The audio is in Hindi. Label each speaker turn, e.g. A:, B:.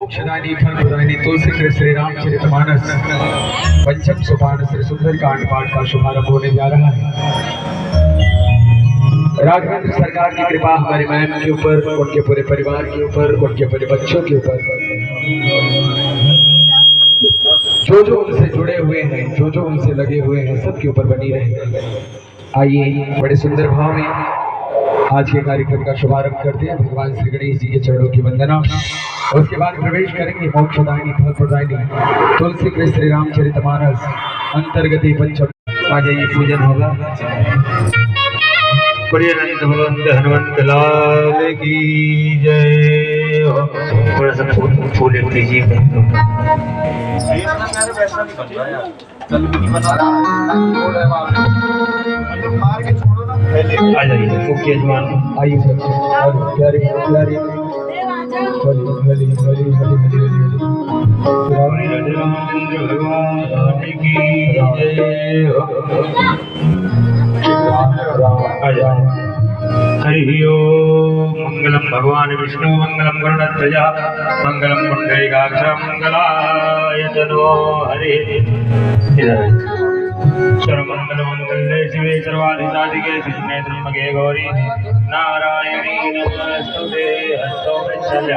A: मोक्षदायिनी फलप्रदायिनी तुलसी कृष्ण श्री रामचरितमानस पंचम सोपान श्री सुंदर कांड पाठ का शुभारंभ होने जा रहा है। राघवेंद्र सरकार की कृपा हमारे मैम के ऊपर, उनके पूरे परिवार के ऊपर, उनके पूरे बच्चों के ऊपर, जो उनसे जुड़े हुए हैं, जो उनसे लगे हुए हैं, सबके ऊपर बनी रहे। आइए बड़े सुंदर भाव में आज के कार्यक्रम का शुभारंभ करते हैं। भगवान श्री गणेश जी के चरणों की वंदना, उसके बाद प्रवेश करेंगे मोक्षदायिनी फलप्रदायिनी तुलसी कृष्ण श्री रामचरितमानस अंतर्गत पंचम। आज ये पूजन होगा।
B: अनंत बलवंत हनुमंत लाल की जय। थोड़ा सा फूल एक लीजिए। आ जाइए मुख्य यजमान,
A: आइए सर। प्यारे प्यारे हरि हरि हरि हरि हरि
B: रामचंद्र भगवान की जय। आ जाए। हरि ओम। मंगलम भगवान विष्णु मंगलम गरुड़ध्वज मंगलम पुंडरीकाक्ष मंगलाय तनो हरि। सर्वमंगल मंगल्ये शिवे सर्वाधिसाधिके शरण्ये त्र्यंबके गौरी नारायणी नमोस्तुते। हस्तौ वृक्षस्य